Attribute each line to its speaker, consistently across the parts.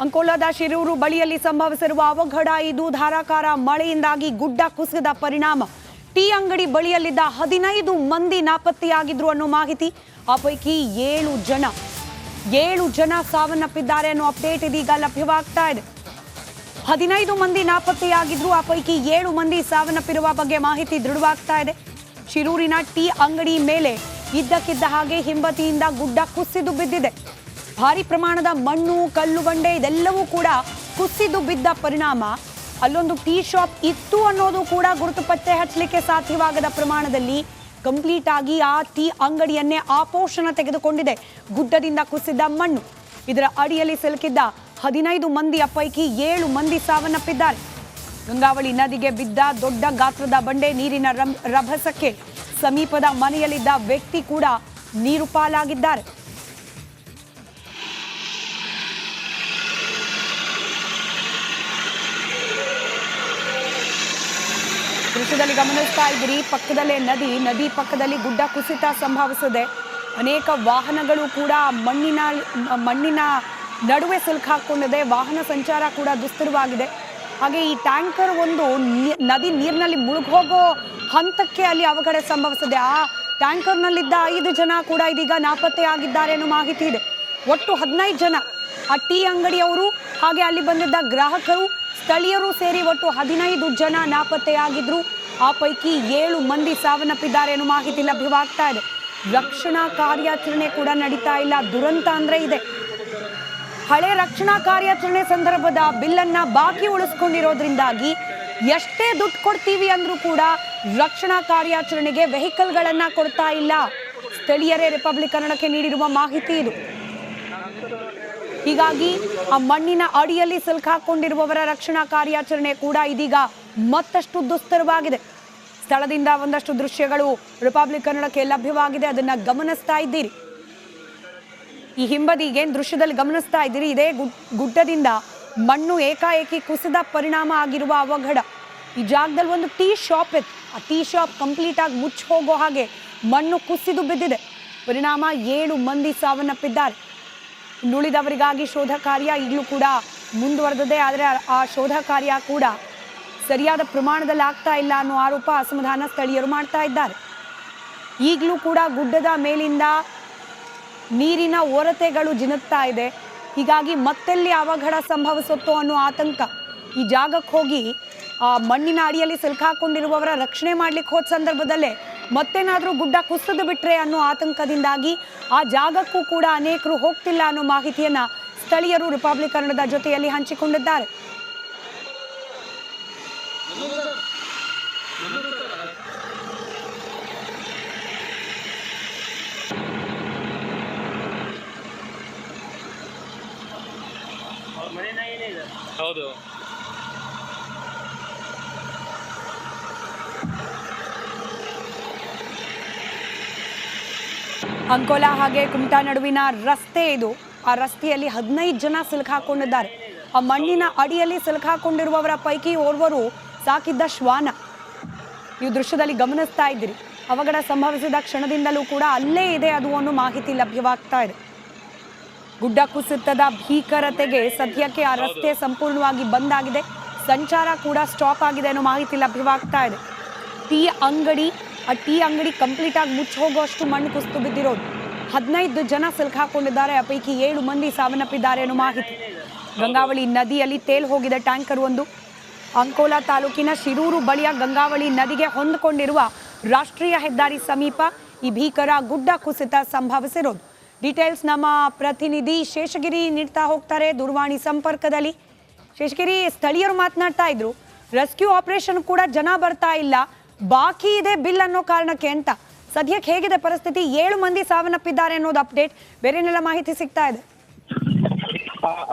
Speaker 1: ಅಂಕೋಲಾದ ಶಿರೂರು ಬಳಿಯಲ್ಲಿ ಸಂಭವಿಸಿರುವ ಅವಘಡ ಇದು. ಧಾರಾಕಾರ ಮಳೆಯಿಂದಾಗಿ ಗುಡ್ಡ ಕುಸಿದ ಪರಿಣಾಮ ಟೀ ಅಂಗಡಿ ಬಳಿಯಲ್ಲಿದ್ದ 15 ಮಂದಿ ನಾಪತ್ತೆಯಾಗಿದ್ರು ಅನ್ನೋ ಮಾಹಿತಿ. ಆ ಪೈಕಿ 7 ಜನ ಸಾವನ್ನಪ್ಪಿದ್ದಾರೆ ಅನ್ನೋ ಅಪ್ಡೇಟ್ ಇದೀಗ ಲಭ್ಯವಾಗ್ತಾ ಇದೆ. 15 ಮಂದಿ ನಾಪತ್ತೆಯಾಗಿದ್ರು, ಆ ಪೈಕಿ 7 ಮಂದಿ ಸಾವನ್ನಪ್ಪಿರುವ ಬಗ್ಗೆ ಮಾಹಿತಿ ದೃಢವಾಗ್ತಾ ಇದೆ. ಶಿರೂರಿನ ಟೀ ಅಂಗಡಿ ಮೇಲೆ ಇದ್ದಕ್ಕಿದ್ದ ಹಾಗೆ ಹಿಂಬದಿಯಿಂದ ಗುಡ್ಡ ಕುಸಿದು ಬಿದ್ದಿದೆ. ಭಾರಿ ಪ್ರಮಾಣದ ಮಣ್ಣು, ಕಲ್ಲು ಬಂಡೆ ಇದೆಲ್ಲವೂ ಕೂಡ ಕುಸಿದು ಬಿದ್ದ ಪರಿಣಾಮ ಅಲ್ಲೊಂದು ಟೀ ಶಾಪ್ ಇತ್ತು ಅನ್ನೋದು ಕೂಡ ಗುರುತು ಪತ್ತೆ ಹಚ್ಚಲಿಕ್ಕೆ ಸಾಧ್ಯವಾಗದ ಪ್ರಮಾಣದಲ್ಲಿ ಕಂಪ್ಲೀಟ್ ಆಗಿ ಆ ಟೀ ಅಂಗಡಿಯನ್ನೇ ಆಪೋಷಣ ತೆಗೆದುಕೊಂಡಿದೆ ಗುಡ್ಡದಿಂದ ಕುಸಿದ ಮಣ್ಣು. ಇದರ ಅಡಿಯಲ್ಲಿ ಸಿಲುಕಿದ್ದ 15 ಮಂದಿಯ ಪೈಕಿ 7 ಮಂದಿ ಸಾವನ್ನಪ್ಪಿದ್ದಾರೆ. ಗಂಗಾವಳಿ ನದಿಗೆ ಬಿದ್ದ ದೊಡ್ಡ ಗಾತ್ರದ ಬಂಡೆ ನೀರಿನ ರಭಸಕ್ಕೆ ಸಮೀಪದ ಮನೆಯಲ್ಲಿದ್ದ ವ್ಯಕ್ತಿ ಕೂಡ ನೀರು ಪಾಲಾಗಿದ್ದಾರೆ. ದೃಶ್ಯದಲ್ಲಿ ಗಮನಿಸ್ತಾ ಇದ್ದೀರಿ, ಪಕ್ಕದಲ್ಲೇ ನದಿ ಪಕ್ಕದಲ್ಲಿ ಗುಡ್ಡ ಕುಸಿತ ಸಂಭವಿಸಿದೆ. ಅನೇಕ ವಾಹನಗಳು ಕೂಡ ಮಣ್ಣಿನ ನಡುವೆ ಸಿಲುಕಾಕೊಂಡಿದೆ. ವಾಹನ ಸಂಚಾರ ಕೂಡ ದುಸ್ತರವಾಗಿದೆ. ಹಾಗೆ ಈ ಟ್ಯಾಂಕರ್ ಒಂದು ನದಿ ನೀರಿನಲ್ಲಿ ಮುಳುಗೋಗೋ ಹಂತಕ್ಕೆ ಅಲ್ಲಿ ಅವಘಡ ಸಂಭವಿಸಿದೆ. ಆ ಟ್ಯಾಂಕರ್ನಲ್ಲಿದ್ದ 5 ಜನ ಕೂಡ ಇದೀಗ ನಾಪತ್ತೆಯಾಗಿದ್ದಾರೆ ಅನ್ನೋ ಮಾಹಿತಿ ಇದೆ. ಒಟ್ಟು 15 ಜನ ಆ ಟೀ ಅಂಗಡಿಯವರು ಹಾಗೆ ಅಲ್ಲಿ ಬಂದಿದ್ದ ಗ್ರಾಹಕರು ಸ್ಥಳೀಯರು ಸೇರಿ ಒಟ್ಟು 15 ಜನ ನಾಪತ್ತೆಯಾಗಿದ್ರು. ಆ ಪೈಕಿ 7 ಮಂದಿ ಸಾವನ್ನಪ್ಪಿದ್ದಾರೆ ಅನ್ನೋ ಮಾಹಿತಿ ಲಭ್ಯವಾಗ್ತಾ ಇದೆ. ರಕ್ಷಣಾ ಕಾರ್ಯಾಚರಣೆ ಕೂಡ ನಡೀತಾ ಇಲ್ಲ. ದುರಂತ ಅಂದ್ರೆ ಇದೆ. ಹಳೆ ರಕ್ಷಣಾ ಕಾರ್ಯಾಚರಣೆ ಸಂದರ್ಭದ ಬಿಲ್ಲನ್ನ ಬಾಕಿ ಉಳಿಸ್ಕೊಂಡಿರೋದ್ರಿಂದಾಗಿ ಎಷ್ಟೇ ದುಡ್ಡು ಕೊಡ್ತೀವಿ ಅಂದ್ರೂ ಕೂಡ ರಕ್ಷಣಾ ಕಾರ್ಯಾಚರಣೆಗೆ ವೆಹಿಕಲ್ಗಳನ್ನ ಕೊಡ್ತಾ ಇಲ್ಲ. ಸ್ಥಳೀಯರೇ ರಿಪಬ್ಲಿಕ್ ಕನ್ನಡಕ್ಕೆ ನೀಡಿರುವ ಮಾಹಿತಿ ಇದು. ಹೀಗಾಗಿ ಆ ಮಣ್ಣಿನ ಅಡಿಯಲ್ಲಿ ಸಿಲುಕಾಕೊಂಡಿರುವವರ ರಕ್ಷಣಾ ಕಾರ್ಯಾಚರಣೆ ಕೂಡ ಇದೀಗ ಮತ್ತಷ್ಟು ದುಸ್ತರವಾಗಿದೆ. ಸ್ಥಳದಿಂದ ಒಂದಷ್ಟು ದೃಶ್ಯಗಳು ರಿಪಬ್ಲಿಕ್ ಕನ್ನಡಕ್ಕೆ ಲಭ್ಯವಾಗಿದೆ, ಅದನ್ನ ಗಮನಿಸ್ತಾ ಇದ್ದೀರಿ. ಈ ಹಿಂಬದಿಗೆ ದೃಶ್ಯದಲ್ಲಿ ಗಮನಿಸ್ತಾ ಇದ್ದೀರಿ, ಇದೇ ಗುಡ್ಡದಿಂದ ಮಣ್ಣು ಏಕಾಏಕಿ ಕುಸಿದ ಪರಿಣಾಮ ಆಗಿರುವ ಅವಘಡ. ಈ ಜಾಗದಲ್ಲಿ ಒಂದು ಟೀ ಶಾಪ್ ಇತ್ತು. ಆ ಟೀ ಶಾಪ್ ಕಂಪ್ಲೀಟ್ ಆಗಿ ಮುಚ್ಚಿ ಹೋಗೋ ಹಾಗೆ ಮಣ್ಣು ಕುಸಿದು ಬಿದ್ದಿದೆ. ಪರಿಣಾಮ 7 ಮಂದಿ ಸಾವನ್ನಪ್ಪಿದ್ದಾರೆ. ಇನ್ನುಳಿದವರಿಗಾಗಿ ಶೋಧ ಕಾರ್ಯ ಈಗಲೂ ಕೂಡ ಮುಂದುವರೆದಿದೆ. ಆದರೆ ಆ ಶೋಧ ಕಾರ್ಯ ಕೂಡ ಸರಿಯಾದ ಪ್ರಮಾಣದಲ್ಲಿ ಆಗ್ತಾ ಇಲ್ಲ ಅನ್ನೋ ಆರೋಪ, ಅಸಮಾಧಾನ ಸ್ಥಳೀಯರು ಮಾಡ್ತಾ ಇದ್ದಾರೆ. ಈಗಲೂ ಕೂಡ ಗುಡ್ಡದ ಮೇಲಿಂದ ನೀರಿನ ಒರತೆಗಳು ಜಿನುಗ್ತಾ ಇದೆ. ಹೀಗಾಗಿ ಮತ್ತೆಲ್ಲಿ ಅವಘಡ ಸಂಭವಿಸುತ್ತೋ ಅನ್ನೋ ಆತಂಕ. ಈ ಜಾಗಕ್ಕೆ ಹೋಗಿ ಆ ಮಣ್ಣಿನ ಅಡಿಯಲ್ಲಿ ಸಿಲುಕಾಕೊಂಡಿರುವವರ ರಕ್ಷಣೆ ಮಾಡ್ಲಿಕ್ಕೆ ಹೋದ ಸಂದರ್ಭದಲ್ಲೇ ಮತ್ತೇನಾದರೂ ಗುಡ್ಡ ಕುಸಿದು ಬಿಟ್ರೆ ಅನ್ನೋ ಆತಂಕದಿಂದಾಗಿ ಆ ಜಾಗಕ್ಕೂ ಕೂಡ ಅನೇಕರು ಹೋಗ್ತಿಲ್ಲ ಅನ್ನೋ ಮಾಹಿತಿಯನ್ನ ಸ್ಥಳೀಯರು ರಿಪಬ್ಲಿಕ್ ಕನ್ನಡದ ಜೊತೆಯಲ್ಲಿ ಹಂಚಿಕೊಂಡಿದ್ದಾರೆ.
Speaker 2: ಹೌದು,
Speaker 1: ಅಂಕೋಲಾ ಹಾಗೆ ಕುಮಟಾ ನಡುವಿನ ರಸ್ತೆ ಇದು. ಆ ರಸ್ತೆಯಲ್ಲಿ 15 ಜನ ಸಿಲುಕಾಕೊಂಡಿದ್ದಾರೆ. ಆ ಮಣ್ಣಿನ ಅಡಿಯಲ್ಲಿ ಸಿಲುಕಾಕೊಂಡಿರುವವರ ಪೈಕಿ ಓರ್ವರು ಸಾಕಿದ್ದ ಶ್ವಾನ. ನೀವು ದೃಶ್ಯದಲ್ಲಿ ಗಮನಿಸ್ತಾ ಇದ್ದೀರಿ. ಅವಘಡ ಸಂಭವಿಸಿದ ಕ್ಷಣದಿಂದಲೂ ಕೂಡ ಅಲ್ಲೇ ಇದೆ ಅದು ಅನ್ನೋ ಮಾಹಿತಿ ಲಭ್ಯವಾಗ್ತಾ ಇದೆ. ಗುಡ್ಡ ಕುಸಿತದ ಭೀಕರತೆಗೆ ಸದ್ಯಕ್ಕೆ ಆ ರಸ್ತೆ ಸಂಪೂರ್ಣವಾಗಿ ಬಂದ್ ಆಗಿದೆ. ಸಂಚಾರ ಕೂಡ ಸ್ಟಾಪ್ ಆಗಿದೆ ಅನ್ನೋ ಮಾಹಿತಿ ಲಭ್ಯವಾಗ್ತಾ ಇದೆ. ಆ ಟೀ ಅಂಗಡಿ ಕಂಪ್ಲೀಟ್ ಆಗಿ ಮುಚ್ಚಿ ಹೋಗುವಷ್ಟು ಮಣ್ಣು ಕುಸಿದು ಬಿದ್ದಿರೋದು. 15 ಜನ ಸಿಲುಕಾಕೊಂಡಿದ್ದಾರೆ. ಆ ಪೈಕಿ 7 ಮಂದಿ ಸಾವನ್ನಪ್ಪಿದ್ದಾರೆ ಅನ್ನೋ ಮಾಹಿತಿ. ಗಂಗಾವಳಿ ನದಿಯಲ್ಲಿ ತೇಲ್ ಹೋಗಿದೆ ಟ್ಯಾಂಕರ್ ಒಂದು. ಅಂಕೋಲಾ ತಾಲೂಕಿನ ಶಿರೂರು ಬಳಿಯ ಗಂಗಾವಳಿ ನದಿಗೆ ಹೊಂದಿಕೊಂಡಿರುವ ರಾಷ್ಟ್ರೀಯ ಹೆದ್ದಾರಿ ಸಮೀಪ ಈ ಭೀಕರ ಗುಡ್ಡ ಕುಸಿತ ಸಂಭವಿಸಿರೋದು. ಡೀಟೇಲ್ಸ್ ನಮ್ಮ ಪ್ರತಿನಿಧಿ ಶೇಷಗಿರಿ ನೀಡ್ತಾ ಹೋಗ್ತಾರೆ ದೂರವಾಣಿ ಸಂಪರ್ಕದಲ್ಲಿ. ಶೇಷಗಿರಿ, ಸ್ಥಳೀಯರು ಮಾತನಾಡ್ತಾ ಇದ್ರು, ರೆಸ್ಕ್ಯೂ ಆಪರೇಷನ್ ಕೂಡ ಜನ ಬರ್ತಾ ಇಲ್ಲ, ಬಾಕಿ ಇದೆ ಬಿಲ್ ಅನ್ನೋ ಕಾರಣಕ್ಕೆ ಅಂತ. ಸದ್ಯಕ್ಕೆ ಹೇಗಿದೆ ಪರಿಸ್ಥಿತಿ? 7 ಮಂದಿ ಸಾವನ್ನಪ್ಪಿದ್ದಾರೆ ಅನ್ನೋದು ಅಪ್ಡೇಟ್. ಬೇರೆನೆಲ್ಲ ಮಾಹಿತಿ ಸಿಗ್ತಾ ಇದೆ?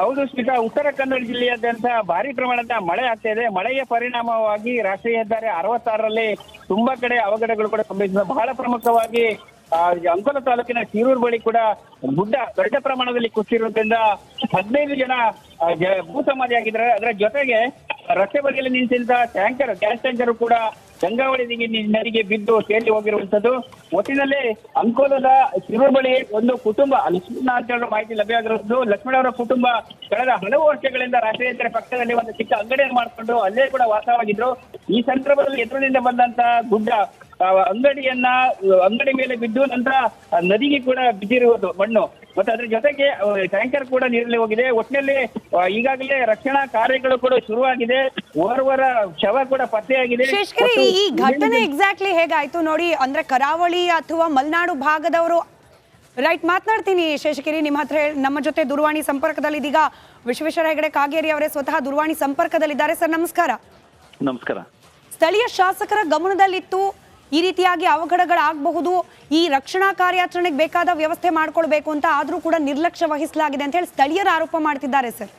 Speaker 3: ಹೌದು ಸ್ಮಿತಾ, ಉತ್ತರ ಕನ್ನಡ ಜಿಲ್ಲೆಯಾದ್ಯಂತ ಭಾರಿ ಪ್ರಮಾಣದ ಮಳೆ ಆಗ್ತಾ ಇದೆ. ಮಳೆಯ ಪರಿಣಾಮವಾಗಿ ರಾಷ್ಟ್ರೀಯ ಹೆದ್ದಾರಿ 66ರಲ್ಲಿ ತುಂಬಾ ಕಡೆ ಅವಘಡಗಳು ಕೂಡ ಸಂಭವಿಸಿದೆ. ಬಹಳ ಪ್ರಮುಖವಾಗಿ ಅಂಕೋಲಾ ತಾಲೂಕಿನ ಶಿರೂರು ಬಳಿ ಕೂಡ ಗುಡ್ಡ ದೊಡ್ಡ ಪ್ರಮಾಣದಲ್ಲಿ ಕುಸಿರುವುದರಿಂದ 15 ಜನ ಭೂ ಸಮಾಧಿಯಾಗಿದ್ದಾರೆ. ಅದರ ಜೊತೆಗೆ ರಸ್ತೆ ಬದಿಯಲ್ಲಿ ನಿಂತಿದ್ದ ಗ್ಯಾಸ್ ಟ್ಯಾಂಕರ್ ಕೂಡ ಗಂಗಾವಳಿ ನದಿಗೆ ಬಿದ್ದು ತೇಲಿ ಹೋಗಿರುವಂತದ್ದು. ಒಟ್ಟಿನಲ್ಲಿ ಅಂಕೋಲದ ಶಿರೂರು ಬಳಿ ಒಂದು ಕುಟುಂಬ ಲಕ್ಷ್ಮಣ ಅಂತ ಹೇಳೋ ಮಾಹಿತಿ ಲಭ್ಯವಾಗಿರುವುದು. ಲಕ್ಷ್ಮಣ ಅವರ ಕುಟುಂಬ ಕಳೆದ ಹಲವು ವರ್ಷಗಳಿಂದ ರಾಷ್ಟ್ರೀಯ ಹೆದ್ದಾರಿ ಪಕ್ಕದಲ್ಲಿ ಒಂದು ಚಿಕ್ಕ ಅಂಗಡಿಯನ್ನು ಮಾಡಿಕೊಂಡು ಅಲ್ಲೇ ಕೂಡ ವಾಸವಾಗಿದ್ರು. ಈ ಸಂದರ್ಭದಲ್ಲಿ ಎದುರಿನಿಂದ ಬಂದಂತ ಗುಡ್ಡ ಅಂಗಡಿ ಮೇಲೆ ಬಿದ್ದು ನಂತರ ನದಿಗೆ ಕೂಡ ಬಿದ್ದಿರುವುದು ಮಣ್ಣು, ಮತ್ತೆ ಅದ್ರ ಜೊತೆಗೆ ಟ್ಯಾಂಕರ್ ಕೂಡ ನೀರಲ್ಲಿ ಹೋಗಿದೆ. ಒಟ್ಟಿನಲ್ಲಿ ಈಗಾಗಲೇ ರಕ್ಷಣಾ ಕಾರ್ಯಗಳು ಕೂಡ ಶುರುವಾಗಿದೆ. ಓರ್ವರ ಶವ ಕೂಡ ಪತ್ತೆಯಾಗಿದೆ.
Speaker 1: ಈ ಘಟನೆ ಎಕ್ಸಾಕ್ಟ್ಲಿ ಹೇಗಾಯ್ತು ನೋಡಿ, ಅಂದ್ರೆ ಕರಾವಳಿ ಅಥವಾ ಮಲೆನಾಡು ಭಾಗದವರು ರೈಟ್ ಮಾತನಾಡ್ತೀನಿ. ಶೇಷಗಿರಿ ನಿಮ್ಮ ಹತ್ರ ನಮ್ಮ ಜೊತೆ ದೂರವಾಣಿ ಸಂಪರ್ಕದಲ್ಲಿ ಇದೀಗ ವಿಶ್ವೇಶ್ವರ ಹೆಗಡೆ ಕಾಗೇರಿ ಅವರೇ ಸ್ವತಃ ದೂರವಾಣಿ ಸಂಪರ್ಕದಲ್ಲಿದ್ದಾರೆ. ಸರ್ ನಮಸ್ಕಾರ.
Speaker 2: ನಮಸ್ಕಾರ.
Speaker 1: ಸ್ಥಳೀಯ ಶಾಸಕರ ಗಮನದಲ್ಲಿತ್ತು ಈ ರೀತಿಯಾಗಿ ಅವಘಡಗಳಾಗಬಹುದು, ಈ ರಕ್ಷಣಾ ಕಾರ್ಯಾಚರಣೆಗೆ ಬೇಕಾದ ವ್ಯವಸ್ಥೆ ಮಾಡ್ಕೊಳ್ಬೇಕು ಅಂತ, ಆದ್ರೂ ಕೂಡ ನಿರ್ಲಕ್ಷ್ಯ ವಹಿಸಲಾಗಿದೆ ಅಂತ ಹೇಳಿ ಸ್ಥಳೀಯರು ಆರೋಪ ಮಾಡ್ತಿದ್ದಾರೆ. ಸರ್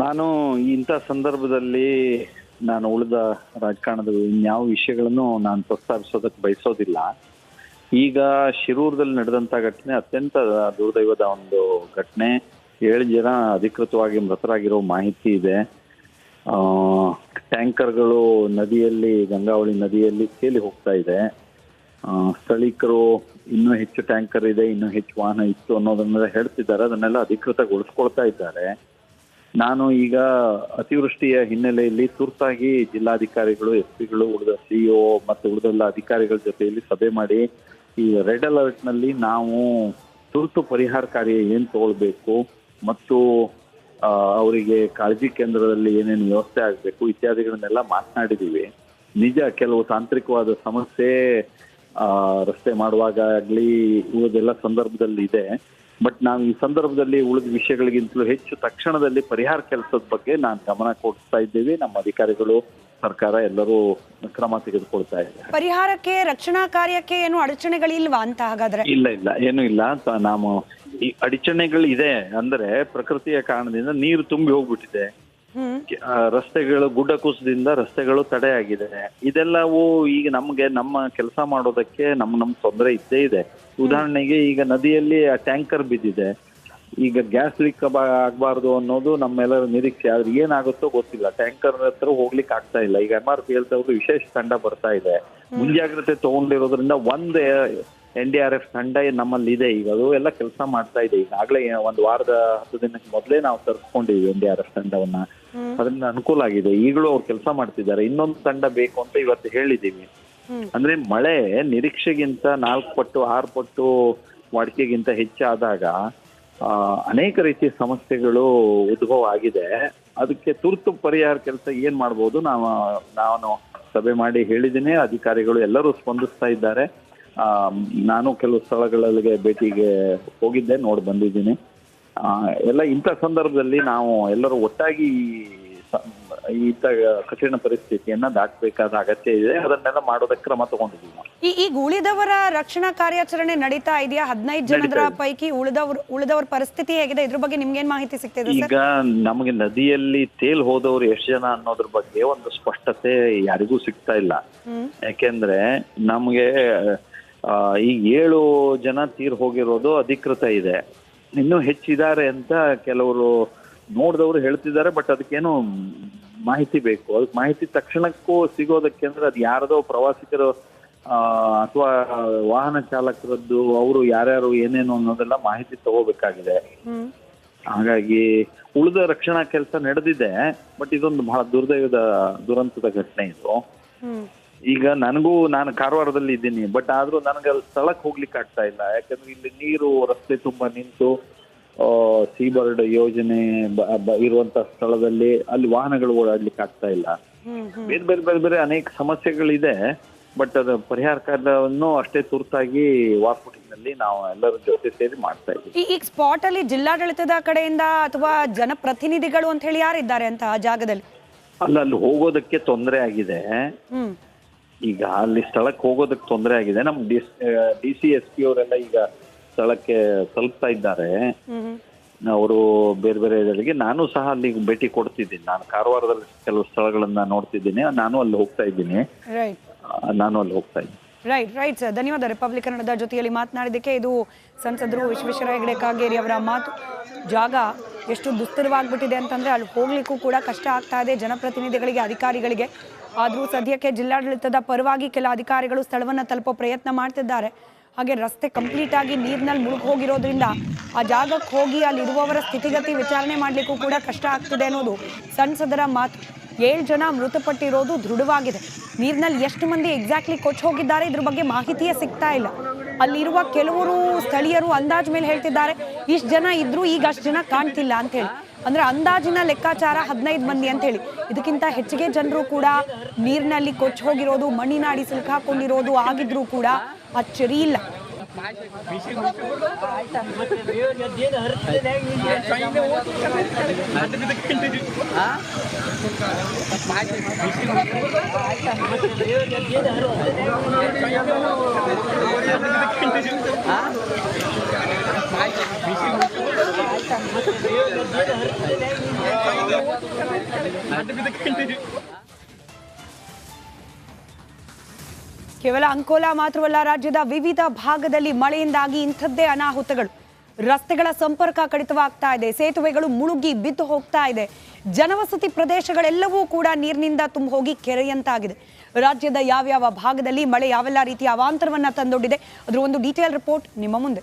Speaker 2: ನಾನು ಇಂಥ ಸಂದರ್ಭದಲ್ಲಿ ನಾನು ಉಳಿದ ರಾಜಕಾರಣದ ಇನ್ಯಾವ ವಿಷಯಗಳನ್ನು ನಾನು ಪ್ರಸ್ತಾಪಿಸೋದಕ್ಕೆ ಬಯಸೋದಿಲ್ಲ. ಈಗ ಶಿರೂರದಲ್ಲಿ ನಡೆದಂತ ಘಟನೆ ಅತ್ಯಂತ ದುರ್ದೈವದ ಒಂದು ಘಟನೆ. 7 ಜನ ಅಧಿಕೃತವಾಗಿ ಮೃತರಾಗಿರೋ ಮಾಹಿತಿ ಇದೆ. ಟ್ಯಾಂಕರ್ಗಳು ನದಿಯಲ್ಲಿ, ಗಂಗಾವಳಿ ನದಿಯಲ್ಲಿ ತೇಲಿ ಹೋಗ್ತಾ ಇದೆ. ಸ್ಥಳೀಕರು ಇನ್ನೂ ಹೆಚ್ಚು ಟ್ಯಾಂಕರ್ ಇದೆ, ಇನ್ನೂ ಹೆಚ್ಚು ವಾಹನ ಇತ್ತು ಅನ್ನೋದನ್ನೆಲ್ಲ ಹೇಳ್ತಿದ್ದಾರೆ. ಅದನ್ನೆಲ್ಲ ಅಧಿಕೃತಗೊಳಿಸ್ಕೊಳ್ತಾ ಇದ್ದಾರೆ. ನಾನು ಈಗ ಅತಿವೃಷ್ಟಿಯ ಹಿನ್ನೆಲೆಯಲ್ಲಿ ತುರ್ತಾಗಿ ಜಿಲ್ಲಾಧಿಕಾರಿಗಳು, ಎಸ್ಪಿಗಳು, ಉಳಿದ ಸಿಇಒ ಮತ್ತು ಉಳಿದೆಲ್ಲ ಅಧಿಕಾರಿಗಳ ಜೊತೆಯಲ್ಲಿ ಸಭೆ ಮಾಡಿ ಈ ರೆಡ್ ಅಲರ್ಟ್ ನಲ್ಲಿ ನಾವು ತುರ್ತು ಪರಿಹಾರ ಕಾರ್ಯ ಏನ್ ತಗೊಳ್ಬೇಕು ಮತ್ತು ಅವರಿಗೆ ಕಾಳಜಿ ಕೇಂದ್ರದಲ್ಲಿ ಏನೇನು ವ್ಯವಸ್ಥೆ ಆಗಬೇಕು ಇತ್ಯಾದಿಗಳನ್ನೆಲ್ಲ ಮಾತನಾಡಿದೀವಿ. ನಿಜ ಕೆಲವು ತಾಂತ್ರಿಕವಾದ ಸಮಸ್ಯೆ ರಸ್ತೆ ಮಾಡುವಾಗ ಆಗಲಿ ಉಳಿದೆಲ್ಲ ಸಂದರ್ಭದಲ್ಲಿ ಇದೆ. ಬಟ್ ನಾವು ಈ ಸಂದರ್ಭದಲ್ಲಿ ಉಳಿದ ವಿಷಯಗಳಿಗಿಂತಲೂ ಹೆಚ್ಚು ತಕ್ಷಣದಲ್ಲಿ ಪರಿಹಾರ ಕೆಲಸದ ಬಗ್ಗೆ ನಾನು ಗಮನ ಕೊಡ್ತಾ ಇದ್ದೀವಿ. ನಮ್ಮ ಅಧಿಕಾರಿಗಳು, ಸರ್ಕಾರ ಎಲ್ಲರೂ ಕ್ರಮ ತೆಗೆದುಕೊಳ್ತಾ ಇದೆ.
Speaker 1: ಪರಿಹಾರಕ್ಕೆ, ರಕ್ಷಣಾ ಕಾರ್ಯಕ್ಕೆ ಏನು ಅಡಚಣೆಗಳಿಲ್ವಾ ಅಂತ ಹಾಗಾದ್ರೆ?
Speaker 2: ಇಲ್ಲ ಏನೂ ಇಲ್ಲ. ನಾವು ಈ ಅಡಚಣೆಗಳು ಇದೆ ಅಂದ್ರೆ ಪ್ರಕೃತಿಯ ಕಾರಣದಿಂದ ನೀರು ತುಂಬಿ ಹೋಗ್ಬಿಟ್ಟಿದೆ. ರಸ್ತೆಗಳು ಗುಡ್ಡ ಕುಸಿದಿಂದ ರಸ್ತೆಗಳು ತಡೆಯಾಗಿದೆ. ಇದೆಲ್ಲವೂ ಈಗ ನಮ್ಗೆ ನಮ್ಮ ಕೆಲಸ ಮಾಡೋದಕ್ಕೆ ನಮ್ ತೊಂದರೆ ಇದ್ದೇ ಇದೆ. ಉದಾಹರಣೆಗೆ ಈಗ ನದಿಯಲ್ಲಿ ಆ ಟ್ಯಾಂಕರ್ ಬಿದ್ದಿದೆ. ಈಗ ಗ್ಯಾಸ್ ಲೀಕ್ ಆಗ್ಬಾರ್ದು ಅನ್ನೋದು ನಮ್ಮೆಲ್ಲರ ನಿರೀಕ್ಷೆ. ಆದ್ರೆ ಏನಾಗುತ್ತೋ ಗೊತ್ತಿಲ್ಲ. ಟ್ಯಾಂಕರ್ ಹತ್ರ ಹೋಗ್ಲಿಕ್ಕೆ ಆಗ್ತಾ ಇಲ್ಲ. ಈಗ MRP ಹೇಳ್ತವ್ರು ವಿಶೇಷ ತಂಡ ಬರ್ತಾ ಇದೆ. ಮುಂಜಾಗ್ರತೆ ತಗೊಂಡಿರೋದ್ರಿಂದ ಒಂದು NDRF ತಂಡ ನಮ್ಮಲ್ಲಿ ಇದೆ. ಈಗ ಅದು ಎಲ್ಲ ಕೆಲಸ ಮಾಡ್ತಾ ಇದೆ. ಈಗಾಗಲೇ 1 ವಾರದ 10 ದಿನಕ್ಕೆ ಮೊದಲೇ ನಾವು ತರಿಸ್ಕೊಂಡಿದ್ವಿ NDRF ತಂಡವನ್ನ. ಅದರಿಂದ ಅನುಕೂಲ ಆಗಿದೆ. ಈಗಲೂ ಅವ್ರು ಕೆಲಸ ಮಾಡ್ತಿದ್ದಾರೆ. ಇನ್ನೊಂದು ತಂಡ ಬೇಕು ಅಂತ ಇವತ್ತು ಹೇಳಿದ್ದೀವಿ. ಅಂದ್ರೆ ಮಳೆ ನಿರೀಕ್ಷೆಗಿಂತ 4 ಪಟ್ಟು 6 ಪಟ್ಟು ವಾಡಿಕೆಗಿಂತ ಹೆಚ್ಚಾದಾಗ ಅನೇಕ ರೀತಿಯ ಸಮಸ್ಯೆಗಳು ಉದ್ಭವ ಆಗಿದೆ. ಅದಕ್ಕೆ ತುರ್ತು ಪರಿಹಾರ ಕೆಲಸ ಏನ್ ಮಾಡ್ಬೋದು ನಾನು ಸಭೆ ಮಾಡಿ ಹೇಳಿದ್ದೀನಿ. ಅಧಿಕಾರಿಗಳು ಎಲ್ಲರೂ ಸ್ಪಂದಿಸ್ತಾ ಇದ್ದಾರೆ. ನಾನು ಕೆಲವು ಸ್ಥಳಗಳಿಗೆ ಭೇಟಿಗೆ ಹೋಗಿದ್ದೆ, ನೋಡಿ ಬಂದಿದ್ದೀನಿ. ಎಲ್ಲ ಇಂಥ ಸಂದರ್ಭದಲ್ಲಿ ನಾವು ಎಲ್ಲರೂ ಒಟ್ಟಾಗಿ ಇಂಥ ಕಠಿಣ ಪರಿಸ್ಥಿತಿಯನ್ನ ದಾಟಬೇಕಾದ ಅಗತ್ಯ ಇದೆ. ಅದನ್ನೆಲ್ಲ ಮಾಡೋದಕ್ಕೆ ಕ್ರಮ ತಗೊಂಡಿದ್ದೀವಿ.
Speaker 1: ಈಗ ಉಳಿದವರ ರಕ್ಷಣಾ ಕಾರ್ಯಾಚರಣೆ ನಡೀತಾ ಇದೆಯಾ? 15 ಜನರ ಪೈಕಿ ಉಳಿದವರ ಪರಿಸ್ಥಿತಿ ಹೇಗಿದೆ? ಇದ್ರ ಬಗ್ಗೆ ನಿಮ್ಗೇನ್ ಮಾಹಿತಿ ಸಿಗ್ತಿದೆ?
Speaker 2: ಈಗ ನಮಗೆ ನದಿಯಲ್ಲಿ ತೇಲ್ ಹೋದವ್ರು ಎಷ್ಟು ಜನ ಅನ್ನೋದ್ರ ಬಗ್ಗೆ ಒಂದು ಸ್ಪಷ್ಟತೆ ಯಾರಿಗೂ ಸಿಗ್ತಾ ಇಲ್ಲ. ಯಾಕೆಂದ್ರೆ ನಮ್ಗೆ ಈಗ 7 ಜನ ತೀರ್ ಹೋಗಿರೋದು ಅಧಿಕೃತ ಇದೆ. ಇನ್ನೂ ಹೆಚ್ಚಿದ್ದಾರೆ ಅಂತ ಕೆಲವರು ನೋಡಿದವರು ಹೇಳ್ತಿದ್ದಾರೆ. ಬಟ್ ಅದಕ್ಕೇನು ಮಾಹಿತಿ ಬೇಕು. ಅದಕ್ಕೆ ಮಾಹಿತಿ ತಕ್ಷಣಕ್ಕೂ ಸಿಗೋದಕ್ಕೆ ಅಂದ್ರೆ ಅದು ಯಾರದೋ ಪ್ರವಾಸಿಗರು ಅಥವಾ ವಾಹನ ಚಾಲಕರದ್ದು, ಅವರು ಯಾರ್ಯಾರು ಏನೇನು ಅನ್ನೋದೆಲ್ಲ ಮಾಹಿತಿ ತಗೋಬೇಕಾಗಿದೆ. ಹಾಗಾಗಿ ಉಳಿದ ರಕ್ಷಣಾ ಕೆಲಸ ನಡೆದಿದೆ. ಬಟ್ ಇದೊಂದು ಬಹಳ ದುರಂತದ ಘಟನೆ ಇದು. ಈಗ ನಾನು ಕಾರವಾರದಲ್ಲಿ ಇದ್ದೀನಿ. ಬಟ್ ಆದ್ರೂ ನನಗೆ ಅಲ್ಲಿ ಸ್ಥಳಕ್ಕೆ ಹೋಗ್ಲಿಕ್ಕೆ ಆಗ್ತಾ ಇಲ್ಲ. ಯಾಕಂದ್ರೆ ಇಲ್ಲಿ ನೀರು ರಸ್ತೆ ತುಂಬಾ ನಿಂತು ಸೀಬರ್ಡ್ ಯೋಜನೆ ಇರುವಂತ ಸ್ಥಳದಲ್ಲಿ ಅಲ್ಲಿ ವಾಹನಗಳು ಓಡಾಡ್ಲಿಕ್ಕೆ ಆಗ್ತಾ ಇಲ್ಲ. ಬೇರೆ ಅನೇಕ ಸಮಸ್ಯೆಗಳಿದೆ. ಬಟ್ ಅದು ಪರಿಹಾರ ಕಾರ್ಯವನ್ನು ಅಷ್ಟೇ ತುರ್ತಾಗಿ ವಾರ್ಪುಟಿನಲ್ಲಿ ನಾವು ಎಲ್ಲರ ಜೊತೆ ಸೇರಿ ಮಾಡ್ತಾ ಇದ್ದೀವಿ.
Speaker 1: ಈಗ ಸ್ಪಾಟ್ ಅಲ್ಲಿ ಜಿಲ್ಲಾಡಳಿತದ ಕಡೆಯಿಂದ ಅಥವಾ ಜನಪ್ರತಿನಿಧಿಗಳು ಅಂತ ಹೇಳಿ ಯಾರಿದ್ದಾರೆ ಅಂತ ಆ ಜಾಗದಲ್ಲಿ?
Speaker 2: ಅಲ್ಲಿ ಹೋಗೋದಕ್ಕೆ ತೊಂದರೆ ಆಗಿದೆ. ಈಗ ಅಲ್ಲಿ ಸ್ಥಳಕ್ಕೆ ಹೋಗೋದಕ್ಕೆ ತೊಂದರೆ ಆಗಿದೆ. ನಮ್ಮ DC SP ಅವರೆಲ್ಲ ಈಗ ಸ್ಥಳಕ್ಕೆ ತಲುಪ್ತಾ ಇದ್ದಾರೆ. ಅವರು ಬೇರೆ ಇದರಿಗೆ ನಾನು ಸಹ ಅಲ್ಲಿ ಭೇಟಿ ಕೊಡ್ತಿದ್ದೀನಿ. ನಾನು ಕಾರವಾರದಲ್ಲಿ ಕೆಲವು ಸ್ಥಳಗಳನ್ನ ನೋಡ್ತಿದ್ದೀನಿ. ನಾನು ಅಲ್ಲಿ ಹೋಗ್ತಾ ಇದ್ದೀನಿ.
Speaker 1: ರೈಟ್ ಸರ್, ಧನ್ಯವಾದ. ರಿಪಬ್ಲಿಕ್ ಕನ್ನಡದ ಜೊತೆಯಲ್ಲಿ ಮಾತನಾಡಿದ್ದಕ್ಕೆ. ಇದು ಸಂಸದರು ವಿಶ್ವೇಶ್ವರ ಹೆಗಡೆ ಕಾಗೇರಿ ಅವರ ಮಾತು. ಜಾಗ ಎಷ್ಟು ದುಸ್ತರವಾಗ್ಬಿಟ್ಟಿದೆ ಅಂತಂದ್ರೆ ಅಲ್ಲಿ ಹೋಗ್ಲಿಕ್ಕೂ ಕೂಡ ಕಷ್ಟ ಆಗ್ತಾ ಇದೆ ಜನಪ್ರತಿನಿಧಿಗಳಿಗೆ, ಅಧಿಕಾರಿಗಳಿಗೆ. ಆದರೂ ಸದ್ಯಕ್ಕೆ ಜಿಲ್ಲಾಡಳಿತದ ಪರವಾಗಿ ಕೆಲ ಅಧಿಕಾರಿಗಳು ಸ್ಥಳವನ್ನು ತಲುಪೋ ಪ್ರಯತ್ನ ಮಾಡ್ತಿದ್ದಾರೆ. ಹಾಗೆ ರಸ್ತೆ ಕಂಪ್ಲೀಟ್ ಆಗಿ ನೀರಿನಲ್ಲಿ ಮುಳುಗಿ ಹೋಗಿರೋದ್ರಿಂದ ಆ ಜಾಗಕ್ಕೆ ಹೋಗಿ ಅಲ್ಲಿರುವವರ ಸ್ಥಿತಿಗತಿ ವಿಚಾರಣೆ ಮಾಡಲಿಕ್ಕೂ ಕೂಡ ಕಷ್ಟ ಆಗ್ತಿದೆ ಅನ್ನೋದು ಸಂಸದರ ಮಾತು. 7 ಜನ ಮೃತಪಟ್ಟಿರೋದು ದೃಢವಾಗಿದೆ. ನೀರಿನಲ್ಲಿ ಎಷ್ಟು ಮಂದಿ ಎಕ್ಸಾಕ್ಟ್ಲಿ ಕೊಚ್ಚಿ ಹೋಗಿದ್ದಾರೆ ಇದ್ರ ಬಗ್ಗೆ ಮಾಹಿತಿಯೇ ಸಿಗ್ತಾ ಇಲ್ಲ. ಅಲ್ಲಿರುವ ಕೆಲವರು ಸ್ಥಳೀಯರು ಅಂದಾಜು ಮೇಲೆ ಹೇಳ್ತಿದ್ದಾರೆ ಇಷ್ಟು ಜನ ಇದ್ರು, ಈಗ ಅಷ್ಟು ಜನ ಕಾಣ್ತಿಲ್ಲ ಅಂತ ಹೇಳಿ. ಅಂದ್ರೆ ಅಂದಾಜಿನ ಲೆಕ್ಕಾಚಾರ 15 ಮಂದಿ ಅಂತ ಹೇಳಿ. ಇದಕ್ಕಿಂತ ಹೆಚ್ಚಿಗೆ ಜನರು ಕೂಡ ನೀರಿನಲ್ಲಿ ಕೊಚ್ಚಿ ಹೋಗಿರೋದು, ಮಣ್ಣಿನ ಅಡಿ ಸಿಲುಕಾಕೊಂಡಿರೋದು ಆಗಿದ್ರೂ ಕೂಡ ಅಚ್ಚರಿ ಇಲ್ಲ. ಕೇವಲ ಅಂಕೋಲಾ ಮಾತ್ರವಲ್ಲ, ರಾಜ್ಯದ ವಿವಿಧ ಭಾಗದಲ್ಲಿ ಮಳೆಯಿಂದಾಗಿ ಇಂಥದ್ದೇ ಅನಾಹುತಗಳು. ರಸ್ತೆಗಳ ಸಂಪರ್ಕ ಕಡಿತವಾಗ್ತಾ ಇದೆ, ಸೇತುವೆಗಳು ಮುಳುಗಿ ಬಿದ್ದು ಹೋಗ್ತಾ ಇದೆ, ಜನವಸತಿ ಪ್ರದೇಶಗಳೆಲ್ಲವೂ ಕೂಡ ನೀರಿನಿಂದ ತುಂಬ ಹೋಗಿ ಕೆರೆಯಂತಾಗಿದೆ. ರಾಜ್ಯದ ಯಾವ್ಯಾವ ಭಾಗದಲ್ಲಿ ಮಳೆ ಯಾವೆಲ್ಲ ರೀತಿಯ ಅವಾಂತರವನ್ನ ತಂದೊಡ್ಡಿದೆ ಅದರ ಒಂದು ಡೀಟೇಲ್ ರಿಪೋರ್ಟ್ ನಿಮ್ಮ ಮುಂದೆ.